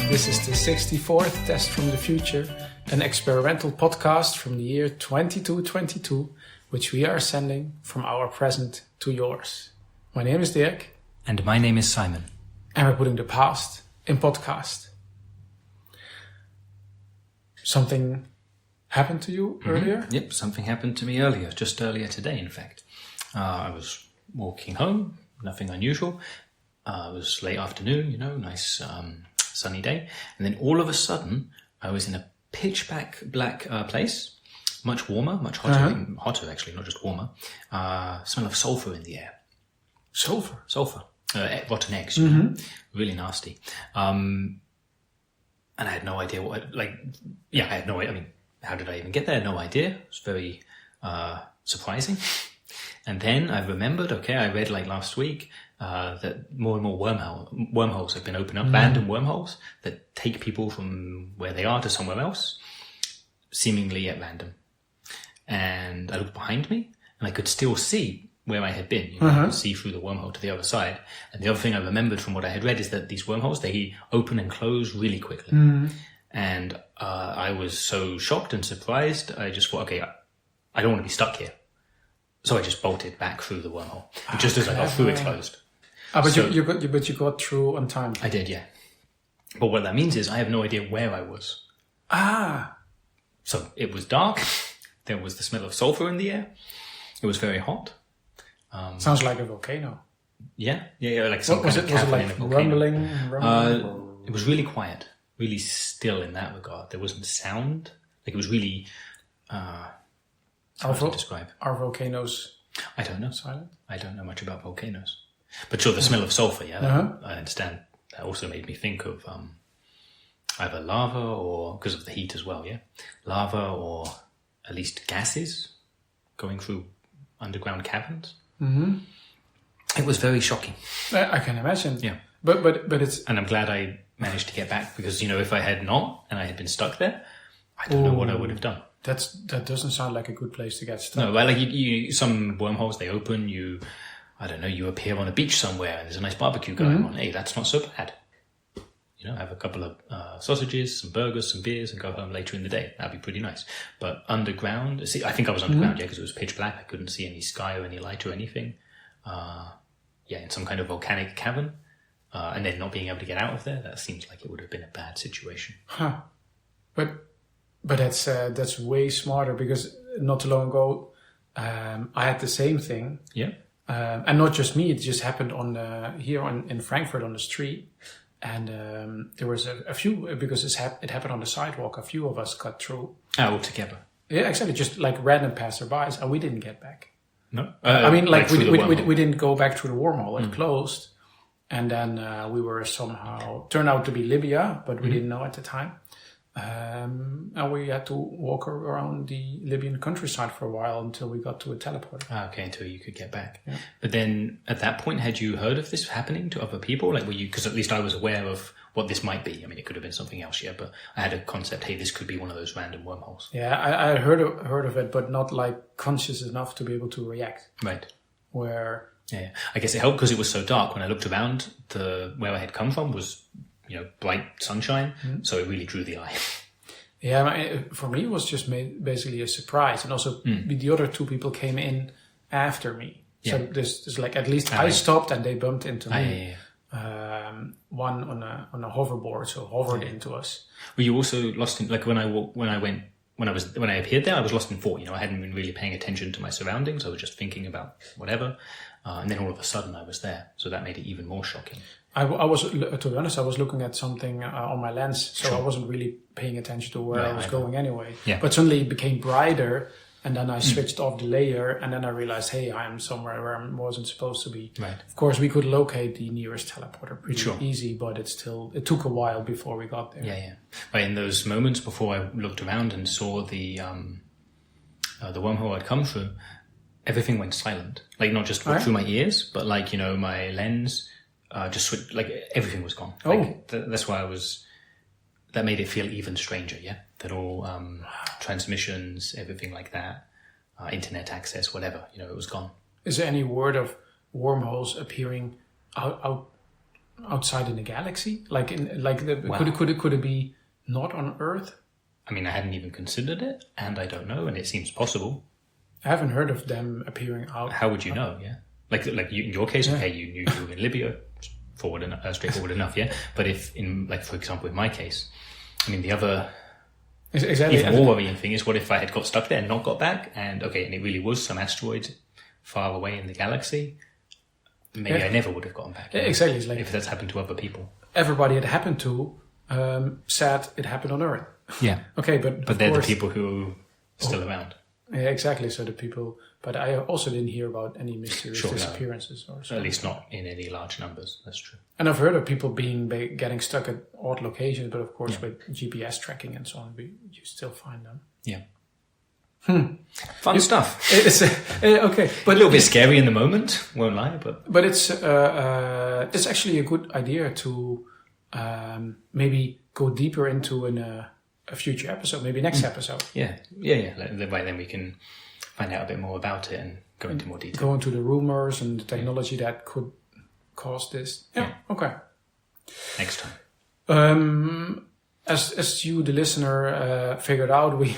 This is the 64th Test from the Future, an experimental podcast from the year 2222, which we are sending from our present to yours. My name is Dirk. And my name is Simon. And we're putting the past in podcast. Something happened to you earlier? Yep, something happened to me earlier, just earlier today, in fact. I was walking home, nothing unusual. It was late afternoon, nice sunny day. And then all of a sudden, I was in a pitch black place, much warmer, much hotter, hotter actually, not just warmer. Smell of sulphur in the air. Sulphur? Sulphur. Rotten eggs, really nasty. And I had no idea I had no idea. I mean, how did I even get there? No idea. It was very surprising. And then I remembered, I read last week that more and more wormholes have been opened up, random wormholes that take people from where they are to somewhere else, seemingly at random. And I looked behind me, and I could still see where I had been. I could see through the wormhole to the other side. And the other thing I remembered from what I had read is that these wormholes, they open and close really quickly. And I was so shocked and surprised, I just thought, I don't want to be stuck here. So I just bolted back through the wormhole. And just as I got through, it closed. But you got through on time. I did, yeah. But what that means is I have no idea where I was. So it was dark. There was the smell of sulphur in the air. It was very hot. Sounds like a volcano. Yeah, like some was kind it? of Was it cavern like in a volcano. rumbling? It was really quiet, really still in that regard. There wasn't sound. It was really hard to describe. Are volcanoes? I don't know. Silent? I don't know much about volcanoes. But sure, the smell of sulphur, I understand. That also made me think of either lava or, because of the heat as well, lava or at least gases going through underground caverns. It was very shocking. I can imagine. Yeah. But it's... And I'm glad I managed to get back, because, if I had not and I had been stuck there, I don't know what I would have done. That doesn't sound like a good place to get stuck. No, well, you some wormholes, they open, you appear on a beach somewhere and there's a nice barbecue going on. Hey, that's not so bad. Have a couple of sausages, some burgers, some beers, and go home later in the day. That'd be pretty nice. But underground, I think I was underground, because it was pitch black. I couldn't see any sky or any light or anything. In some kind of volcanic cavern. And then not being able to get out of there, that seems like it would have been a bad situation. But that's way smarter, because not too long ago, I had the same thing. Yeah. And not just me, it just happened in Frankfurt on the street. And there was a few, because it happened on the sidewalk, a few of us got through. All together. Yeah, exactly. Just like random passerbys, and we didn't get back. No. We didn't go back through the wormhole. It closed. And then we were somehow, turned out to be Libya, but we didn't know at the time. And we had to walk around the Libyan countryside for a while until we got to a teleporter. Until you could get back. Yeah. But then at that point, had you heard of this happening to other people? Because at least I was aware of what this might be. I mean, it could have been something else, but I had a concept, hey, this could be one of those random wormholes. Yeah, I heard of it, but not conscious enough to be able to react. Right. Where... Yeah, I guess it helped because it was so dark. When I looked around, where I had come from was, bright sunshine, so it really drew the eye. Yeah, for me it was just basically a surprise, and also the other two people came in after me. So there's at least I stopped and they bumped into me. One on a hoverboard, so hovered into us. Were you also lost in when I appeared there? I was lost in thought. I hadn't been really paying attention to my surroundings. I was just thinking about whatever. And then all of a sudden I was there. So that made it even more shocking. I was, to be honest, I was looking at something on my lens. So I wasn't really paying attention to where I was going anyway. Yeah. But suddenly it became brighter. And then I switched off the layer. And then I realized, hey, I'm somewhere where I wasn't supposed to be. Right. Of course, we could locate the nearest teleporter pretty easy. But it took a while before we got there. Yeah. But in those moments before I looked around and saw the wormhole I'd come through, everything went silent. Not just through my ears, but my lens just switched, everything was gone. That's why that made it feel even stranger, that all transmissions, everything like that, internet access, whatever, it was gone. Is there any word of wormholes appearing out outside in the galaxy? Like Wow. could it be not on Earth? I mean, I hadn't even considered it, and I don't know, and it seems possible. I haven't heard of them appearing out. How would you know? Yeah, like you, in your case, okay, you knew you were in Libya, straightforward enough, yeah. But if in, like, for example, in my case, I mean, the other Exactly. even more worrying thing is, what if I had got stuck there and not got back, and it really was some asteroid far away in the galaxy? Maybe I never would have gotten back. Exactly. It's like if that's happened to other people. Everybody it happened to said it happened on Earth. Yeah. Okay, but they're course, the people who are still around. Yeah, exactly. So the people, but I also didn't hear about any mysterious disappearances or something. At least not in any large numbers. That's true. And I've heard of people getting stuck at odd locations, but of course with GPS tracking and so on, you still find them. Yeah. Fun stuff. It's okay, but a little bit scary in the moment. Won't lie, but it's actually a good idea to maybe go deeper into in a future episode, maybe next episode. Yeah. By then we can find out a bit more about it and go into more detail. Go into the rumors and the technology that could cause this. Yeah. Okay. Next time. As you, the listener, figured out, we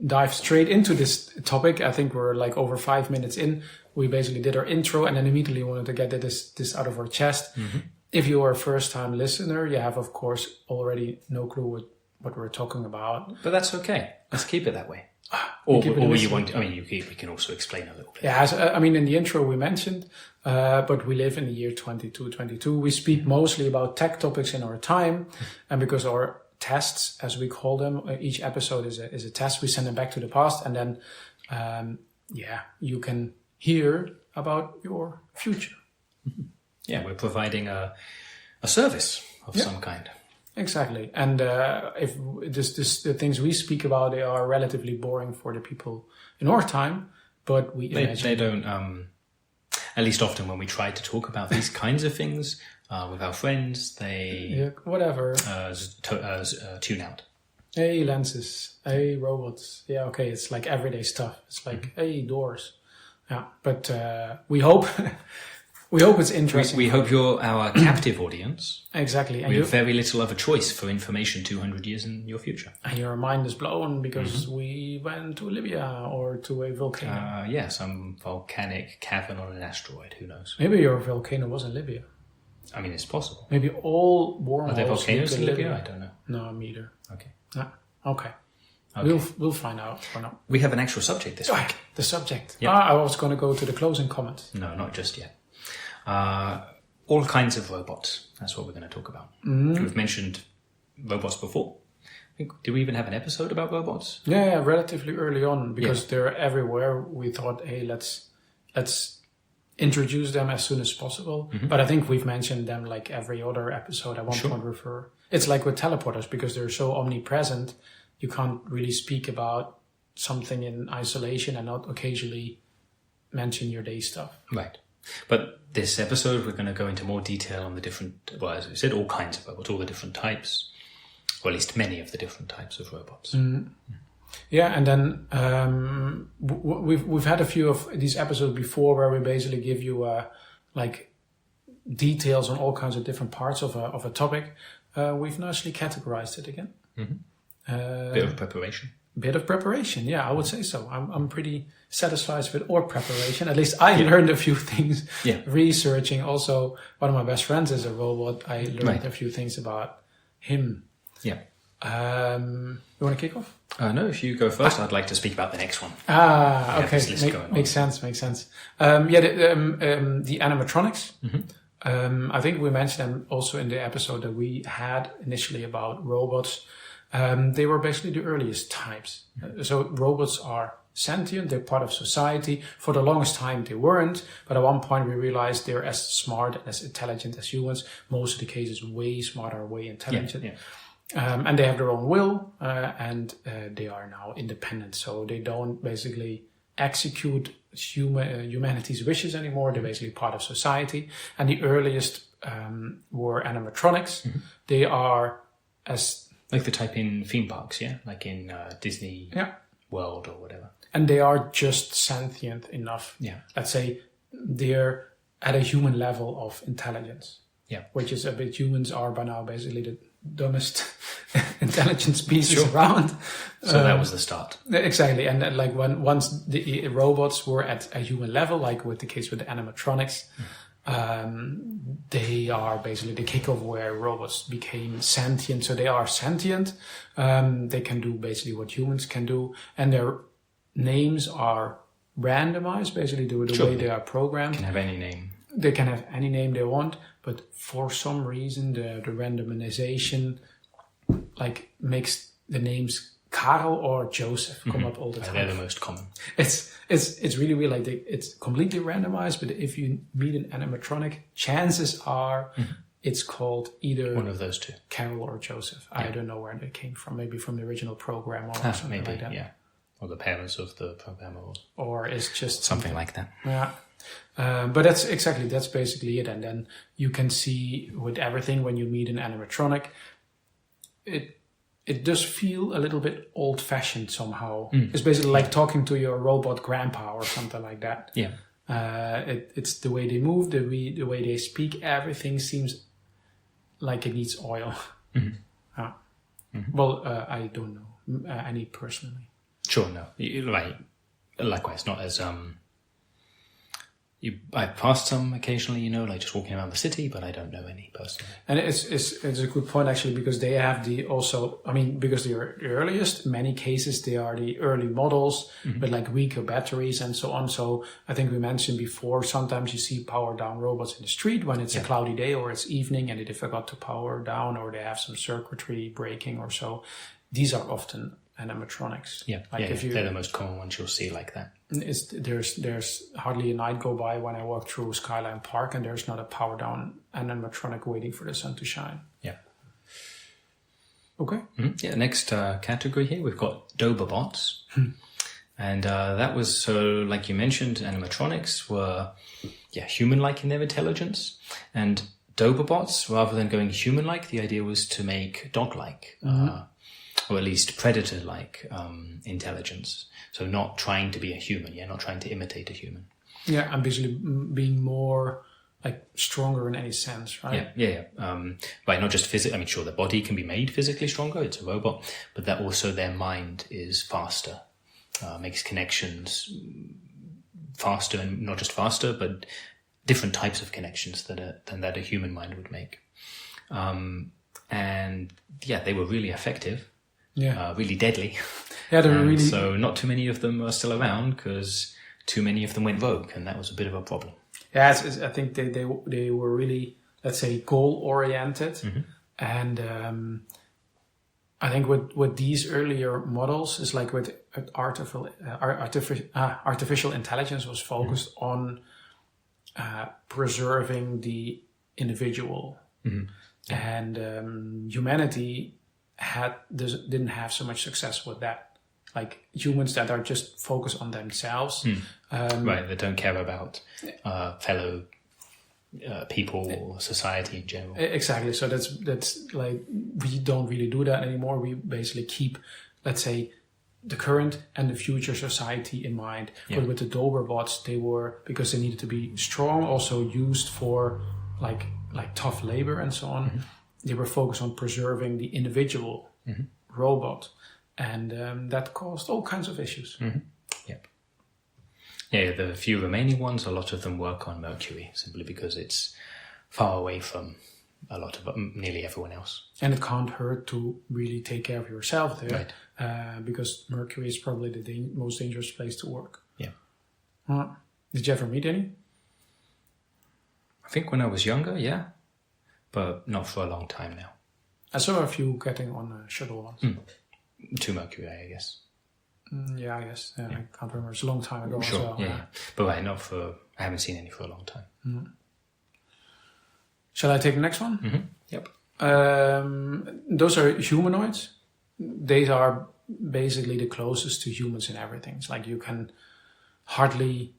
dived straight into this topic. I think we're like over 5 minutes in. We basically did our intro and then immediately wanted to get this out of our chest. Mm-hmm. If you are a first-time listener, you have, of course, already no clue what we're talking about. But that's okay. Let's keep it that way. Or you want? I mean, we can also explain a little bit. Yeah, I mean, in the intro we mentioned, but we live in the year 2222. We speak mostly about tech topics in our time, and because our tests, as we call them, each episode is a test. We send them back to the past, and then you can hear about your future. Yeah, we're providing a service of some kind. Exactly, and if the things we speak about, they are relatively boring for the people in our time, but they don't. At least often when we try to talk about these kinds of things with our friends, they tune out. Hey, lenses. Hey, robots. Yeah, okay, it's like everyday stuff. It's like hey, doors. Yeah, but we hope. We hope it's interesting. We hope you're our captive audience. Exactly. And we have very little of a choice for information 200 years in your future. And your mind is blown because we went to Libya or to a volcano. Some volcanic cavern on an asteroid. Who knows? Maybe your volcano was in Libya. I mean, it's possible. Maybe all wormholes. Are there volcanoes in Libya? I don't know. No, me either. Okay. No. Okay. We'll find out or not. We have an actual subject this week. The subject. Yep. I was going to go to the closing comment. No, not just yet. All kinds of robots. That's what we're going to talk about. We've mentioned robots before. Did we even have an episode about robots? Yeah, relatively early on because they're everywhere. We thought, hey, let's introduce them as soon as possible. Mm-hmm. But I think we've mentioned them like every other episode at one point. It's like with teleporters because they're so omnipresent. You can't really speak about something in isolation and not occasionally mention your day stuff. Right. But this episode, we're going to go into more detail on the different, as we said, all kinds of robots, all the different types, or at least many of the different types of robots. Mm. Yeah, and then we've had a few of these episodes before where we basically give you details on all kinds of different parts of a topic. We've nicely categorized it again. Mm-hmm. Bit of preparation. Yeah, I would say so. I'm pretty satisfied with our preparation. At least I learned a few things researching. Also, one of my best friends is a robot. I learned a few things about him. Yeah. You want to kick off? No, if you go first, I'd like to speak about the next one. Okay. Makes sense. The animatronics. Mm-hmm. I think we mentioned them also in the episode that we had initially about robots. They were basically the earliest types. So robots are sentient, they're part of society. For the longest time they weren't, but at one point we realized they're as smart and as intelligent as humans. Most of the cases way smarter, way intelligent. And they have their own will, and they are now independent. So they don't basically execute humanity's wishes anymore. They're basically part of society. And the earliest were animatronics. Mm-hmm. They are as... Like the type in theme parks, like in Disney World or whatever. And they are just sentient enough. Yeah. Let's say they're at a human level of intelligence. Yeah. Which is a bit, humans are by now basically the dumbest intelligent species around. So that was the start. Exactly. And like once the robots were at a human level, like with the case with the animatronics, they are basically the kickoff where robots became sentient. So they are sentient. They can do basically what humans can do. And their names are randomized, basically the way they are programmed. Can have any name. They can have any name they want, but for some reason the randomization like makes the names Karel or Joseph come up all the time. They're the most common. It's really weird. Like it's completely randomized, but if you meet an animatronic, chances are it's called either one of those two, Carol or Joseph. Yeah. I don't know where they came from. Maybe from the original program or something maybe, like that. Yeah, or the parents of the programmer, or it's just something like that. Yeah. But that's basically it. And then you can see with everything when you meet an animatronic, it does feel a little bit old-fashioned somehow. It's basically like talking to your robot grandpa or something like that. Yeah. It's the way they move, the way they speak. Everything seems like it needs oil. Well, I don't know any personally. Sure, no. Likewise, not as I passed some occasionally, like just walking around the city, but I don't know any personally. And it's a good point actually, because they have because they are the earliest, in many cases they are the early models with like weaker batteries and so on. So I think we mentioned before, sometimes you see power down robots in the street when it's a cloudy day or it's evening and they forgot to power down or they have some circuitry breaking or so. These are often animatronics. They're the most common ones you'll see like that. There's hardly a night go by when I walk through Skyline Park and there's not a power down animatronic waiting for the sun to shine. Yeah. Okay. Yeah. Next category here we've got Doberbots, and that was so like you mentioned, animatronics were human-like in their intelligence, and Doberbots, rather than going human-like, the idea was to make dog-like. Or at least predator-like intelligence. So not trying to be a human, not trying to imitate a human. Yeah, and basically being more like stronger in any sense, right? Yeah. Right, not just physically. I mean, sure, the body can be made physically stronger. It's a robot, but that also their mind is faster, makes connections faster, and not just faster, but different types of connections than that a human mind would make. And they were really effective. Yeah, really deadly. Yeah, they're really. So not too many of them are still around because too many of them went rogue, and that was a bit of a problem. Yeah, I think they were really, let's say, goal oriented, and I think with these earlier models is like with artificial intelligence was focused on preserving the individual, and humanity didn't have so much success with that. Like humans that are just focused on themselves. Right, they don't care about fellow people or society in general. Exactly. So that's like, we don't really do that anymore. We basically keep, let's say, the current and the future society in mind. Yeah. But with the Doberbots, they were, because they needed to be strong, also used for like tough labor and so on. They were focused on preserving the individual robot, and that caused all kinds of issues. Yep. Yeah, the few remaining ones, a lot of them work on Mercury, simply because it's far away from a lot of nearly everyone else. And it can't hurt to really take care of yourself there, right. Because Mercury is probably the most dangerous place to work. Yeah. Did you ever meet any? I think when I was younger, yeah. But not for a long time now. I saw a few getting on a shuttle once. To Mercury, I guess. Yeah, I guess. Yeah, I can't remember. It's a long time ago sure. as well. Yeah. But right, I haven't seen any for a long time. Shall I take the next one? Yep. Those are humanoids. They are basically the closest to humans in everything. It's like you can hardly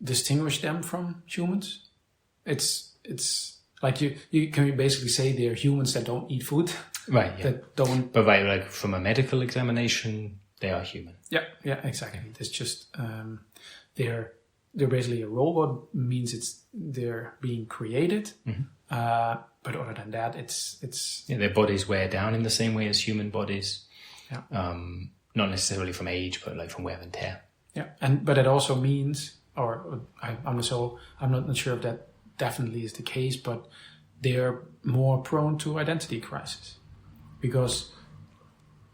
distinguish them from humans. It's like you can basically say they're humans that don't eat food. Right, yeah. That don't. But right, like from a medical examination, they are human. Yeah, exactly. It's just they're basically a robot, means they're being created. But other than that, it's their bodies wear down in the same way as human bodies. Yeah. Not necessarily from age, but like from wear and tear. Yeah, but it also means, or I'm not sure if that definitely is the case, but they're more prone to identity crisis because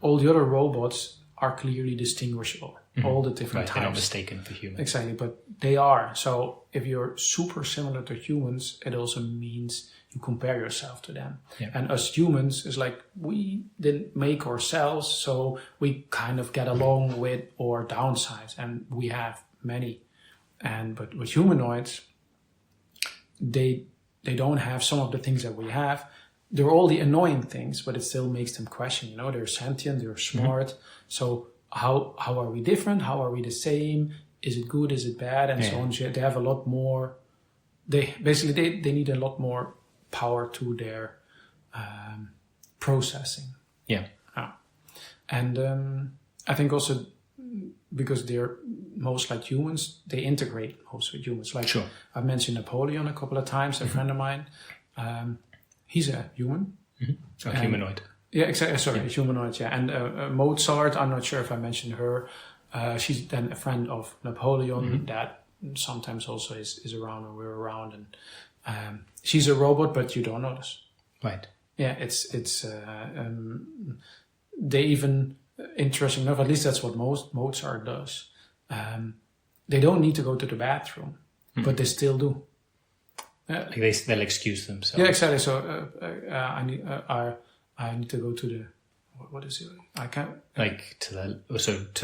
all the other robots are clearly distinguishable. All the different types. They're not mistaken for humans. Exactly, but they are. So if you're super similar to humans, it also means you compare yourself to them. Yeah. And us humans is like, we didn't make ourselves, so we kind of get along with our downsides, and we have many. But with humanoids, they don't have some of the things that we have. They're all the annoying things, but it still makes them question. They're sentient, they're smart. So how are we different? How are we the same? Is it good? Is it bad? And so on. They have a lot more. They need a lot more power to their processing. Yeah. And I think also because they're most like humans, they integrate most with humans. Like I've mentioned Napoleon a couple of times, a friend of mine. He's a human. A humanoid. Yeah, exactly. Sorry, a humanoid, yeah. And Mozart, I'm not sure if I mentioned her. She's then a friend of Napoleon that sometimes also is around when we're around. And she's a robot, but you don't notice. Right. Yeah, they even, interesting enough, at least that's what Mozart does. They don't need to go to the bathroom, but they still do. Like they'll excuse themselves. Yeah, exactly. So I need to go to the, what is it? I can't. Like to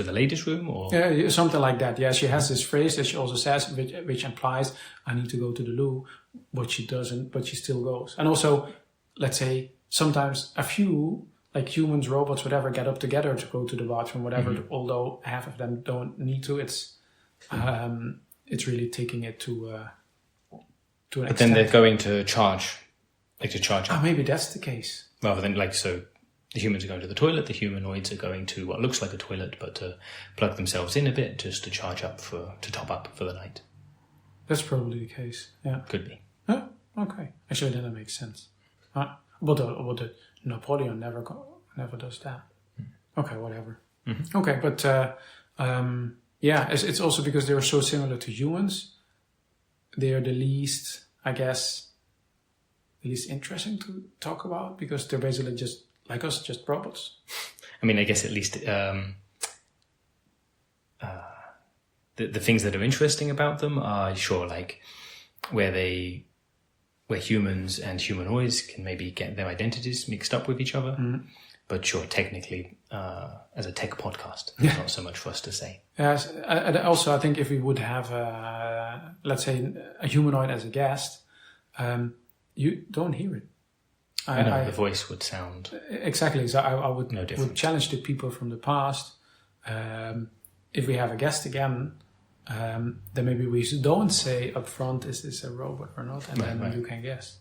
the ladies' room, or yeah, something like that. Yeah, she has this phrase that she also says, which implies I need to go to the loo, but she doesn't. But she still goes. And also, let's say sometimes a few like humans, robots, whatever, get up together to go to the bathroom, whatever. Although half of them don't need to. It's really taking it to an extent. But then they're going to charge, up. Oh, maybe that's the case. Rather than the humans are going to the toilet, the humanoids are going to what looks like a toilet, but to plug themselves in a bit just to charge up to top up for the night. That's probably the case. Yeah, could be. Oh, okay. Actually, then that makes sense. But Napoleon never does that. Okay, whatever. Okay, but it's also because they're so similar to humans. They are the least, I guess, interesting to talk about because they're basically just like us, just robots. I mean, I guess at least the things that are interesting about them are like where humans and humanoids can maybe get their identities mixed up with each other. But sure, technically, as a tech podcast, there's not so much for us to say. Yes, also I think if we would have, let's say, a humanoid as a guest, you don't hear it. The voice would sound exactly. So I would no would challenge the people from the past. If we have a guest again, then maybe we don't say up front, is this a robot or not, and then you can guess.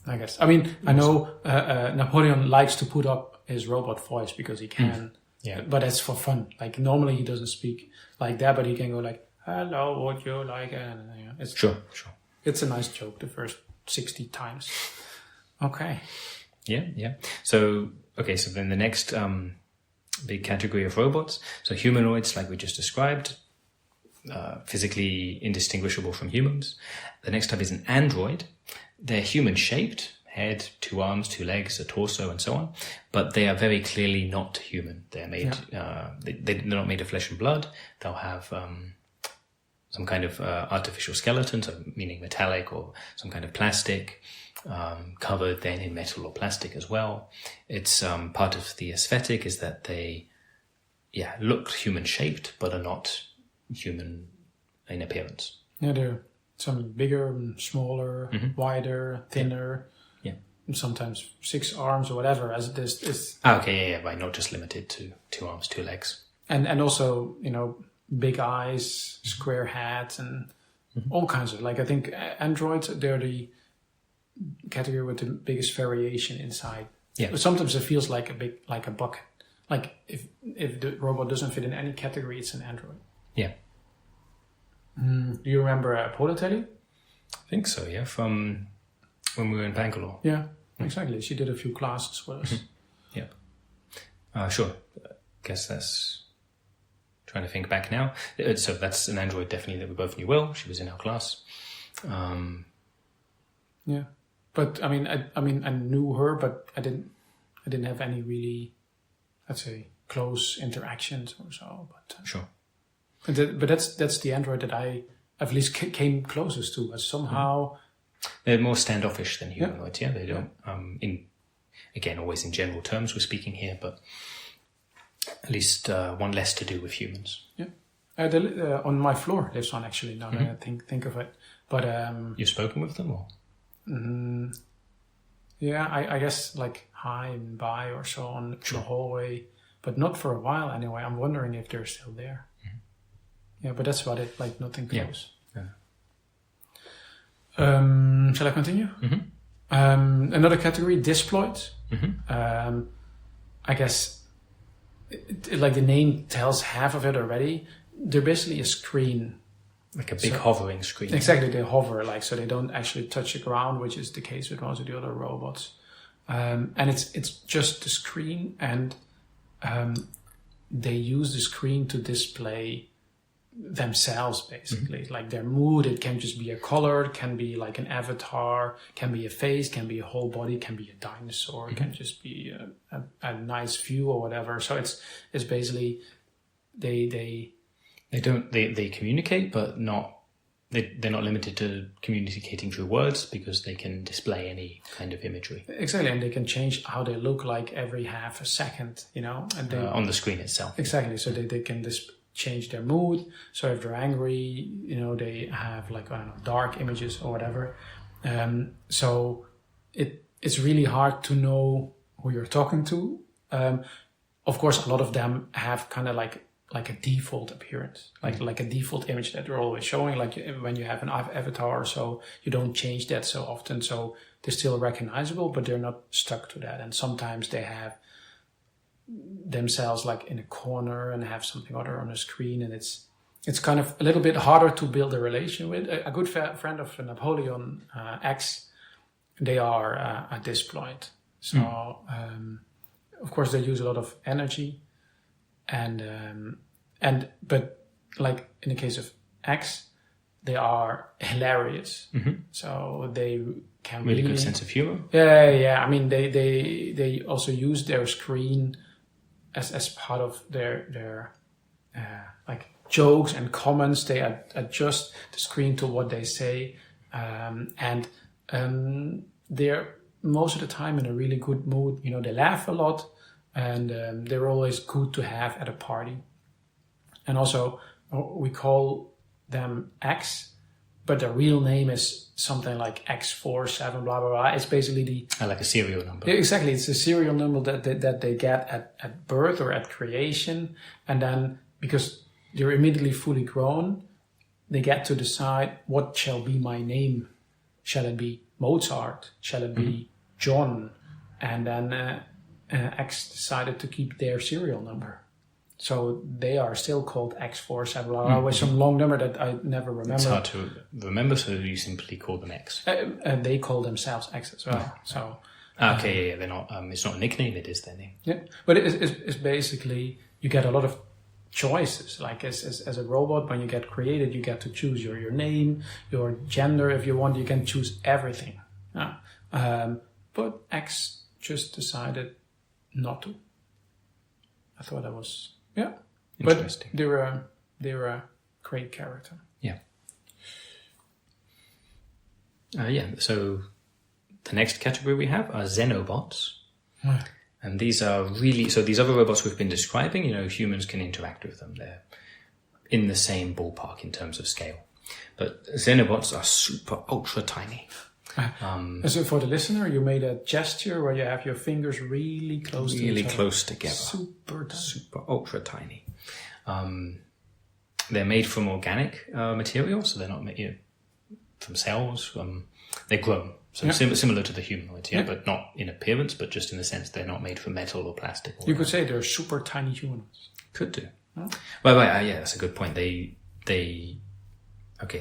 I guess. I mean, I know Napoleon likes to put up his robot voice because he can. Yeah. But it's for fun. Like normally he doesn't speak like that, but he can go like, "Hello, would you like?" And it's sure. It's a nice joke the first 60 times. Okay. Yeah. So then the next big category of robots. So humanoids, like we just described, physically indistinguishable from humans. The next type is an android. They're human-shaped, head, 2 arms, 2 legs, a torso, and so on. But they are very clearly not human. They're made. They're not made of flesh and blood. They'll have some kind of artificial skeleton, so meaning metallic or some kind of plastic, covered then in metal or plastic as well. It's part of the aesthetic is that they, look human-shaped but are not human in appearance. Yeah, they're some bigger, smaller, wider, thinner. Yeah. Sometimes 6 arms or whatever, as this is. Okay, right. Not just limited to 2 arms, 2 legs. And also, big eyes, square heads, and all kinds of, I think androids, they're the category with the biggest variation inside. Yeah. But sometimes it feels like a bucket. Like if the robot doesn't fit in any category, it's an android. Yeah. Do you remember Politelli? I think so, yeah, from when we were in Bangalore. Yeah, exactly. She did a few classes with us. Yeah. Sure. I guess that's... Trying to think back now. So that's an android definitely that we both knew well. She was in our class. Yeah. But I mean, I knew her, but I didn't have any really, let's say, close interactions or so. But sure. But that's the android that I at least came closest to. As somehow they're more standoffish than humanoids. Yeah, they don't. Again, always in general terms we're speaking here, but at least one less to do with humans. Yeah. On my floor lives one actually. Now that I think of it, but you've spoken with them, or? Yeah, I guess like hi and bye or so on the hallway, but not for a while anyway. I'm wondering if they're still there. Yeah, but that's about it. Like nothing close. Yeah. Shall I continue? Another category, Disploids. I guess, like the name tells half of it already. They're basically a screen. Like a big hovering screen. Exactly, they hover, like, so they don't actually touch the ground, which is the case with most of the other robots. And it's just the screen, and they use the screen to display themselves, basically. Like their mood, it can just be a color, it can be like an avatar, can be a face, can be a whole body, can be a dinosaur, it can just be a nice view or whatever. So it's basically they communicate, but they're not limited to communicating through words, because they can display any kind of imagery. Exactly, and they can change how they look like every half a second, and they, on the screen itself. Exactly, so they can change their mood. So if they're angry, they have like, I don't know, dark images or whatever. So it's really hard to know who you're talking to. Of course, a lot of them have kind of like a default appearance, like a default image that they're always showing. Like when you have an avatar, so you don't change that so often. So they're still recognizable, but they're not stuck to that. And sometimes they have themselves like in a corner and have something other on the screen, and it's kind of a little bit harder to build a relation with. A good friend of Napoleon X, they are a Disploid. So of course they use a lot of energy, but like in the case of X, they are hilarious. So they can really good sense of humor. Yeah. I mean, they also use their screen as part of their like jokes and comments. They adjust the screen to what they say, and they're most of the time in a really good mood. They laugh a lot, and they're always good to have at a party. And also, we call them X, but their real name is something like X47, blah, blah, blah. It's basically like a serial number. Exactly. It's a serial number that they get at birth or at creation. And then, because they're immediately fully grown, they get to decide, what shall be my name? Shall it be Mozart? Shall it be John? And then X decided to keep their serial number. So they are still called X47, with some long number that I never remember. It's hard to remember, so you simply call them X. And they call themselves X as well. So okay, they're not. It's not a nickname; it is their name. Yeah, but it's basically, you get a lot of choices. Like as a robot, when you get created, you get to choose your name, your gender. If you want, you can choose everything. But X just decided not to. I thought that was interesting. But they're a great character. Yeah. So the next category we have are Xenobots. And these are really, so these other robots we've been describing, humans can interact with them. They're in the same ballpark in terms of scale. But Xenobots are super ultra tiny. So for the listener, you made a gesture where you have your fingers really close together. Super tiny. Super ultra tiny. They're made from organic material, so they're not made from cells. They're grown. So similar to the humanoids, but not in appearance, but just in the sense they're not made from metal or plastic. You could say they're super tiny humanoids. Could do. Well, yeah, that's a good point. Okay,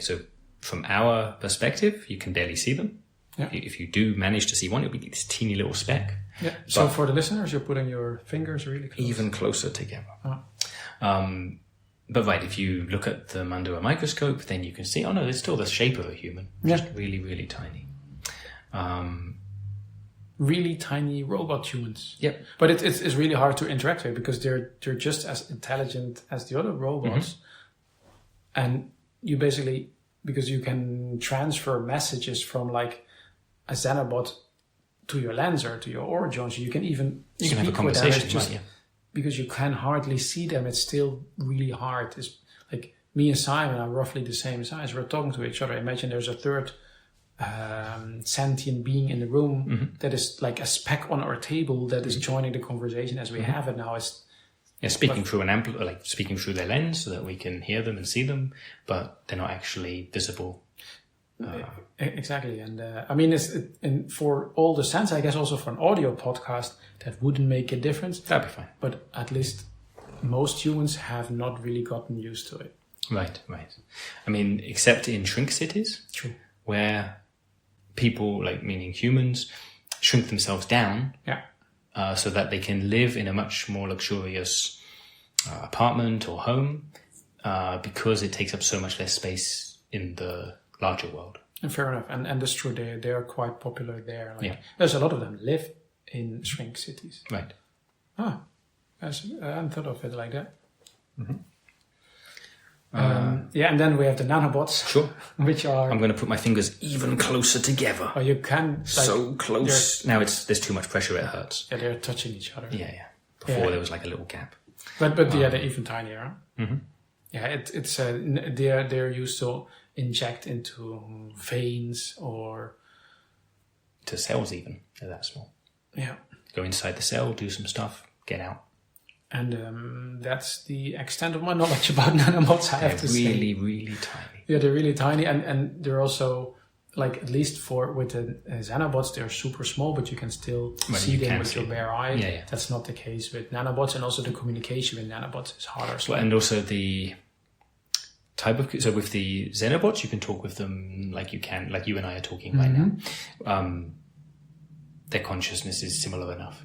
so from our perspective, you can barely see them. Yeah. If you do manage to see one, it'll be this teeny little speck. Yeah. So for the listeners, you're putting your fingers really close. Even closer together. Oh. But right, if you look at them under a microscope, then you can see, oh no, it's still the shape of a human. Just really, really tiny. Really tiny robot humans. Yep. But it's really hard to interact with because they're just as intelligent as the other robots. And you basically, because you can transfer messages from like a Xenobot to your Lancer, to your Origins, you can even you can have a conversation, just, right, because you can hardly see them. It's still really hard. It's like me and Simon are roughly the same size. We're talking to each other. Imagine there's a third sentient being in the room that is like a speck on our table that is joining the conversation as we have it now. It's speaking through speaking through their lens so that we can hear them and see them, but they're not actually visible. Exactly, and I mean, and for all the sense, I guess also for an audio podcast, that wouldn't make a difference. That'd be fine. But at least most humans have not really gotten used to it. Right. I mean, except in shrink cities, true, where people, like meaning humans, shrink themselves down, so that they can live in a much more luxurious apartment or home, because it takes up so much less space in the larger world. And fair enough, and that's true. They are quite popular there. There's a lot of them live in shrink cities. Right. I hadn't thought of it like that. And then we have the nanobots. Sure. Which are... I'm going to put my fingers even closer together. Oh, you can... so close. Now there's too much pressure, it hurts. Yeah, they're touching each other. Yeah. Before there was like a little gap. But they're even tinier. Huh? Yeah, they're used to inject into veins or... to cells even. They're that small. Yeah. Go inside the cell, do some stuff, get out. And that's the extent of my knowledge about nanobots, I have to say. They're really, really tiny. Yeah, they're really tiny, and they're also, like, at least with the Xenobots, they're super small, but you can still see them with your bare eye. Yeah. That's not the case with nanobots, and also the communication with nanobots is harder. Well, and also the type of... So with the Xenobots, you can talk with them like you and I are talking right now. Their consciousness is similar enough.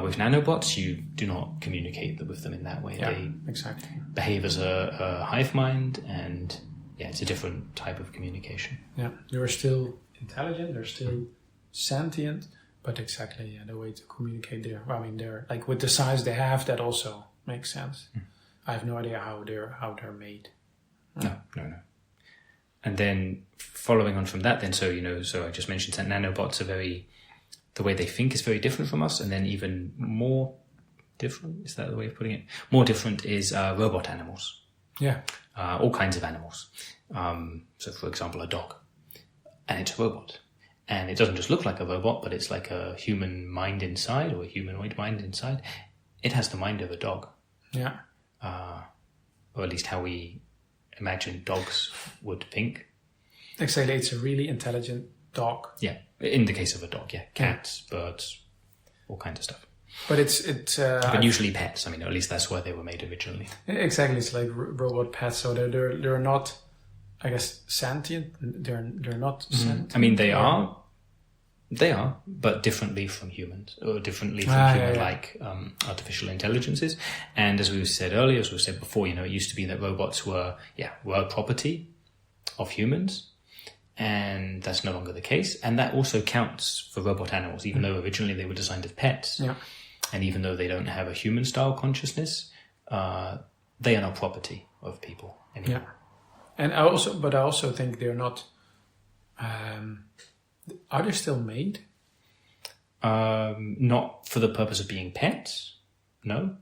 With nanobots, you do not communicate with them in that way. Yeah, they exactly behave as a hive mind, and it's a different type of communication. Yeah, they're still intelligent, they're still sentient, but exactly the way to communicate there. I mean, they're like with the size they have, that also makes sense. I have no idea how they're made. No. And then following on from that, so I just mentioned that nanobots are the way they think is very different from us, and then even more different, is that the way of putting it? More different is robot animals. Yeah. All kinds of animals. So for example, a dog. And it's a robot. And it doesn't just look like a robot, but it's like a human mind inside, or a humanoid mind inside. It has the mind of a dog. Yeah. Or at least how we imagine dogs would think. Exactly, it's a really intelligent dog. Yeah. In the case of a dog, cats, birds, all kinds of stuff. But but usually pets. I mean, at least that's why they were made originally. Exactly, it's like robot pets. So they're not, I guess, sentient. They're not sentient. I mean, they are, but differently from humans, or differently from human-like artificial intelligences. And as we said earlier, as we said before, it used to be that robots were property of humans. And that's no longer the case. And that also counts for robot animals, even though originally they were designed as pets. Yeah. And even though they don't have a human-style consciousness, they are not property of people anymore. Yeah. And I also think they're not... are they still made? Not for the purpose of being pets, no.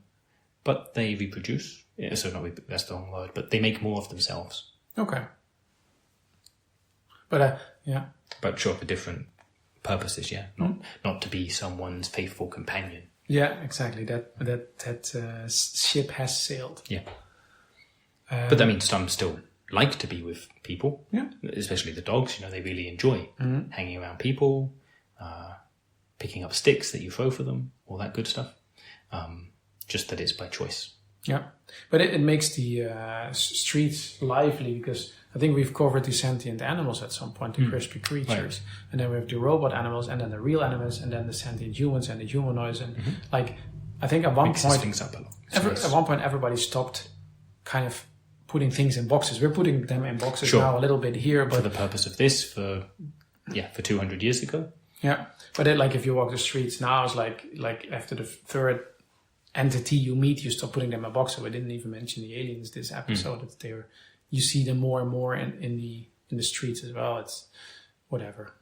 But they reproduce. That's the wrong word. But they make more of themselves. Okay. But But sure, for different purposes, not to be someone's faithful companion. Yeah, exactly. That ship has sailed. Yeah. But I mean, some still like to be with people. Yeah. Especially the dogs. They really enjoy hanging around people, picking up sticks that you throw for them, all that good stuff. Just that it's by choice. Yeah, but it makes the streets lively, because I think we've covered the sentient animals at some point, the crispy creatures, and then we have the robot animals, and then the real animals, and then the sentient humans and the humanoids, and like I think at one point, things up a lot. at one point everybody stopped kind of putting things in boxes. We're putting them in boxes now a little bit here, but for the purpose of this, for 200 years ago. Yeah, but like if you walk the streets now, it's like after the third entity you meet, you start putting them in a box. So I didn't even mention the aliens this episode. It's there. You see them more and more in the streets as well. It's whatever.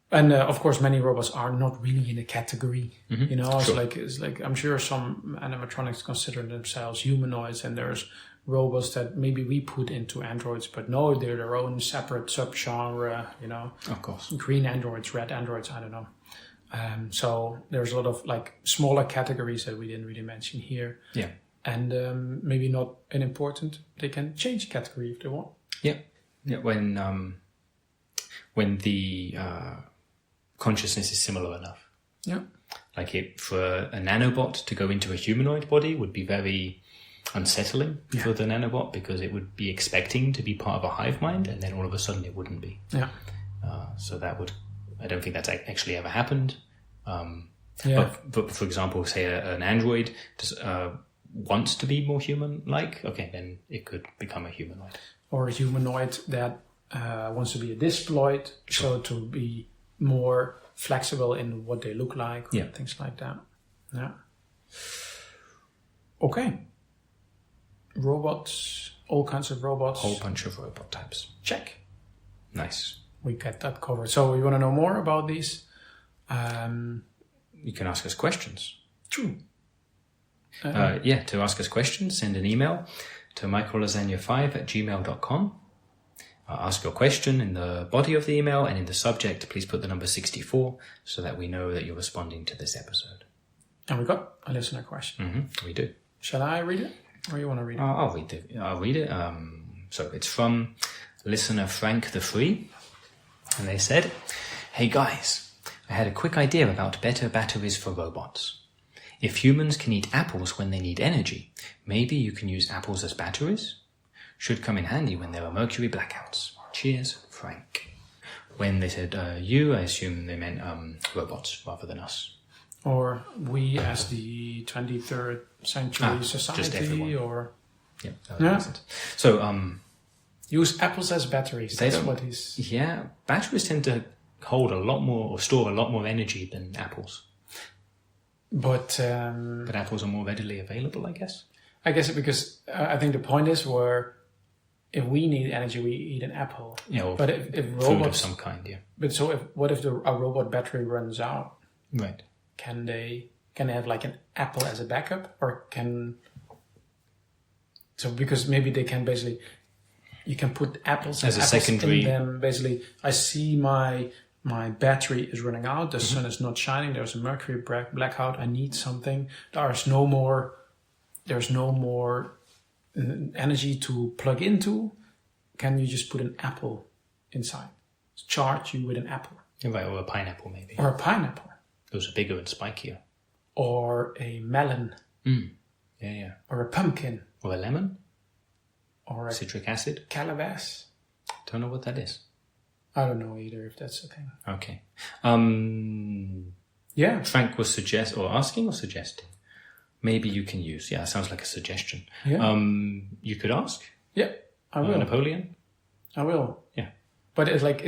And of course, many robots are not really in a category. You know, it's like I'm sure some animatronics consider themselves humanoids, and there's robots that maybe we put into androids, but no, they're their own separate subgenre. You know, of course, green androids, red androids. I don't know. So there's a lot of like smaller categories that we didn't really mention here. Yeah. And maybe not unimportant. They can change category if they want. Yeah. Yeah. When the consciousness is similar enough. Yeah. Like for a nanobot to go into a humanoid body would be very unsettling for the nanobot, because it would be expecting to be part of a hive mind, and then all of a sudden it wouldn't be. Yeah. So that would, I don't think that's actually ever happened. But for example, say an android wants to be more human-like, okay, then it could become a humanoid. Or a humanoid that wants to be a Disploid, so to be more flexible in what they look like, or things like that. Yeah. Okay. Robots, all kinds of robots. Whole bunch of robot types. Check. Nice. We get that covered. So you want to know more about these? You can ask us questions. True. To ask us questions, send an email to microlasagna5@gmail.com. Ask your question in the body of the email, and in the subject, please put the number 64 so that we know that you're responding to this episode. And we got a listener question. We do. Shall I read it? Or you want to read it? I'll read it. So it's from listener Frank the Free. And they said, "Hey guys, I had a quick idea about better batteries for robots. If humans can eat apples when they need energy, maybe you can use apples as batteries? Should come in handy when there are mercury blackouts. Cheers, Frank." When they said you, I assume they meant robots rather than us. Or we as the 23rd century society, just everyone. Or... Yeah. So, use apples as batteries. That's what he's... Yeah, batteries tend to hold a lot more, or store a lot more energy than apples. But apples are more readily available, I guess. I guess because I think the point is where if we need energy, we eat an apple. Yeah, or but if robots, food of some kind, yeah. But so what if a robot battery runs out? Right. Can they have like an apple as a backup, or because maybe they can basically, you can put apples as a secondary in them. Basically, I see my battery is running out. The sun is not shining. There's a mercury blackout. I need something. There's no more energy to plug into. Can you just put an apple inside? Charge you with an apple. Yeah, right, or a pineapple maybe. Or a pineapple. Those are bigger and spikier. Or a melon. Yeah. Or a pumpkin. Or a lemon. Or a citric acid. Calabash. Don't know what that is. I don't know either if that's a thing. Okay. Yeah. Frank was asking or suggesting. Maybe you can use. Yeah, sounds like a suggestion. Yeah. You could ask. Yeah, I will. Napoleon. I will. Yeah. But it's like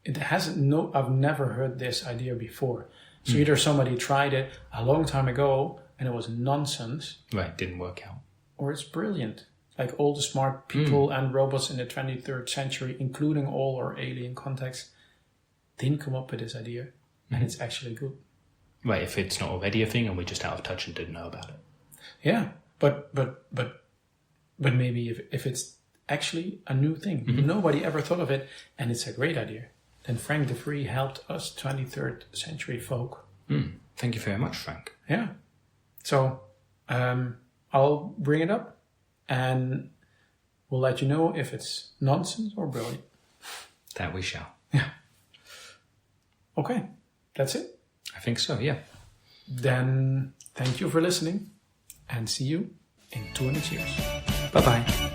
it hasn't. No, I've never heard this idea before. So either somebody tried it a long time ago and it was nonsense. Right, didn't work out. Or it's brilliant. Like all the smart people and robots in the 23rd century, including all our alien contacts, didn't come up with this idea, and it's actually good. Right, if it's not already a thing and we're just out of touch and didn't know about it. Yeah, but maybe if it's actually a new thing, nobody ever thought of it, and it's a great idea, then Frank the Free helped us 23rd century folk. Thank you very much, Frank. Yeah. So I'll bring it up, and we'll let you know if it's nonsense or brilliant. That we shall. Yeah. Okay, that's it. I think so, yeah. Then thank you for listening, and see you in 200 years. Bye-bye.